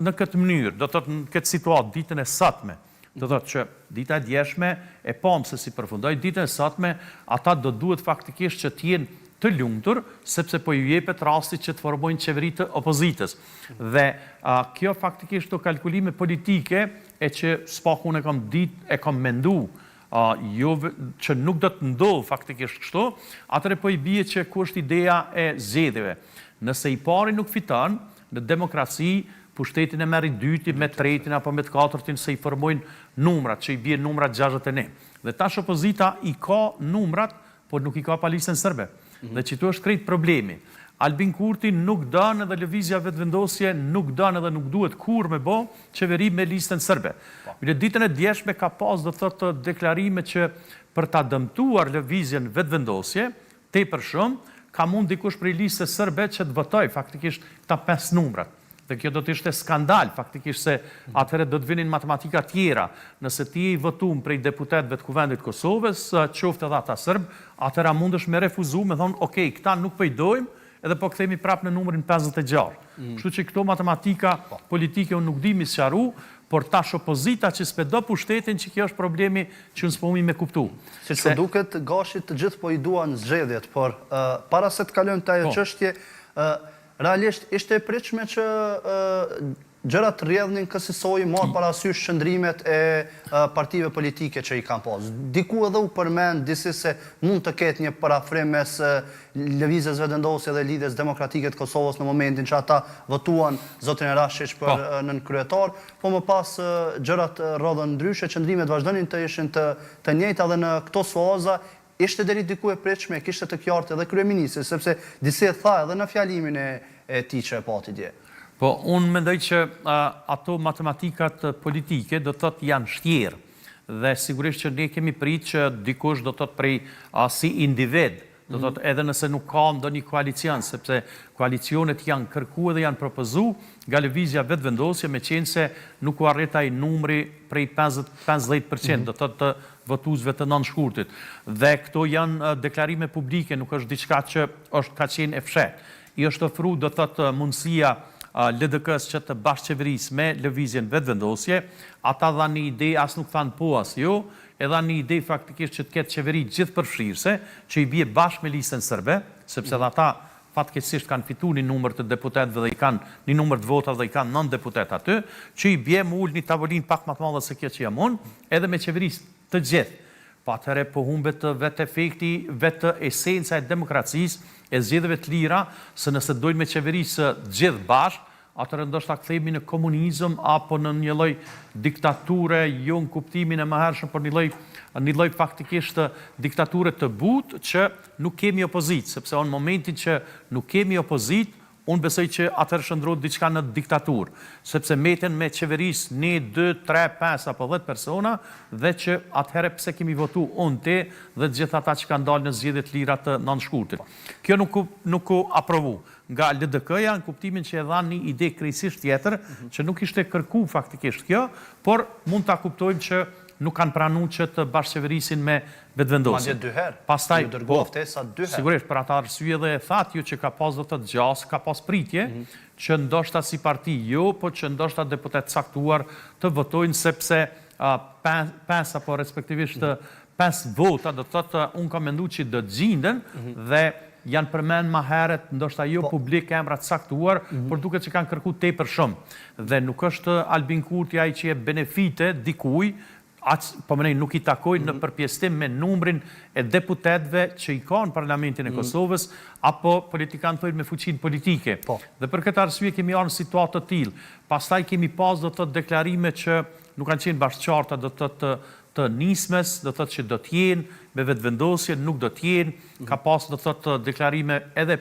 në këtë mënyrë, do të thotë në këtë situatë, ditën e sotme, do të thotë që dita e djeshme e pam se si përfundoi, ditën e sotme ata do duhet faktikisht që të jenë të lumtur, sepse po ju jepet rasti që të formojnë qeveri të opozitës. Dhe kjo faktikisht të kalkulime politike e që spaku unë e kam mendu, që nuk do të ndodhë faktikisht kështu, atëre po i bie që ku është ideja e zgjedhjeve. Nëse i pari nuk fiton, në demokraci, pushtetin e merr i dyti me tretin apo me të katërtin se i formojnë numrat, që i bie numrat 61. Dhe tash opozita i ka numrat, por nuk i ka pa listën serbe. Dhe që tu është krejt problemi. Albin Kurti nuk dënë edhe lëvizja vetëvendosje, nuk dënë edhe nuk duhet kur me bo qeveri me listën serbe. Në ditën e djeshme ka pas do thotë deklarime që për ta dëmtuar lëvizjen vetëvendosje, te për shumë, ka mund dikush prej listës serbe që të votoj faktikisht ta 5 numrat. Dhe kjo do të ishte skandal, faktikisht se atëherë do të vinin matematika tjera. Nëse ti i votum prej deputetëve të Kuvendit Kosovës, qoftë edhe ata sërb, atëherë mundesh me refuzu, me thonë, okej, këta nuk pëjdojmë, edhe po kthemi prapë në numrin 56. Kështu që këto matematika politike unë nuk di mi sqaru, por tash opozita që s'pedo pushtetin që kjo është problemi që unë s'pomi me kuptu. Si që duket, gashit të gjithë po i duan zgjedhjet, por para se të kalojmë të ajo çështje, realisht ishte e pritshme që gjërat rrjedhnin kësaj marr parasysh shëndrimet e partive politike që i kanë pas. Diku edhe u përmend disi se mund të ketë një parafrim mes lëvizjes vetëvendosje dhe lidhjes demokratike të Kosovës në momentin që ata votuan zotin Rashić për nën kryetar, po më pas gjërat rrodhën ndryshe, qëndrimet vazhdonin të ishin të njëjta dhe në këto suaza ishte deri diku e pritshme, kishte të qartë edhe kryeministri, sepse disi e tha edhe në fjalimin e tij që e pati dje. Po, unë mendoj që ato matematikat politike do të thotë janë shtjerë, dhe sigurisht që ne kemi pritë që dikush do të thotë prej si individ, do të thotë edhe nëse nuk ka ndonjë koalicion, sepse koalicionet janë kërkuar dhe janë propozu nga lëvizja vetëvendosje, me qenë se nuk u arritaj numri prej 50%, do të thotë të votuesve të nënshkurtit. Dhe këto janë deklarime publike, nuk është diçka që është ka qenë e fshet. I është ofruar do të thotë mundësia LDK-s që të bashkëqeverisë me lëvizjen vetëvendosje, ata dhanë një ide, as nuk thanë po as jo, e dhanë një ide faktikisht që të ketë qeveri gjithëpërfshirëse, që i bie bashkë me listën serbe, sepse dhe ata fatkeqësisht kanë fitu një numër të deputetëve dhe i kanë një numër të votave dhe i kanë 9 deputet aty, që i bie më ul një tavolinë pak më të madhe se kjo që jam unë, edhe me qeverisë të gjithë. Pa atëherë po humbet vetë efekti, vetë esenca e demokracisë, e zgjedhjeve të lira, se nëse dojnë me qeverisë gjithë bashkë, atëherë ndoshta kthehemi në komunizëm apo në një lloj diktature, jo në kuptimin e mëhershëm, por një lloj faktikisht diktature të butë që nuk kemi opozitë, sepse në momentin që nuk kemi opozitë, unë besoj që atëherë shndrohet diçka në diktaturë, sepse meten me qeverisë 1, 2, 3, 5 apo 10 persona, dhe që atëherë pse kemi votu unë te dhe gjithë ata që kanë dalë në zgjedhje të lira të nënshkurtit. Kjo nuk u aprovu nga LDK-ja në kuptimin që e dhanë një ide krejtësisht tjetër, që nuk ishte kërku faktikisht kjo, por mund ta kuptojmë që nuk kanë pranuar që të bashkëqeverisin me vetëvendosje. Madje 2 herë. Pastaj ju dërgoi ftesa 2 herë. Sigurisht, për ata arsye dhe e thatë ju që ka pas do të gjas, ka pas pritje, që ndoshta si parti jo, po që ndoshta deputet caktuar të votojnë sepse 5 apo respektivisht 5 vota, do të thotë unë kam menduar që do të gjinden dhe janë përmend më herët, ndoshta jo publik emra të caktuar, por duket që kanë kërkuar tepër shumë. Dhe nuk është Albin Kurti ai që e benefite dikujt, po mënej nuk i takojnë në përpjestim me numrin e deputetëve që i ka në Parlamentin e Kosovës, apo politikanë thojnë me fuqinë politike. Dhe për këtë arsye kemi arë në situatë të tillë. Pastaj kemi pas do të thotë deklarime që nuk kanë qenë bashkëqarta do të thotë të nismes, do të thotë që do të jenë me vetëvendosje, nuk do të jenë, ka pas do të thotë deklarime edhe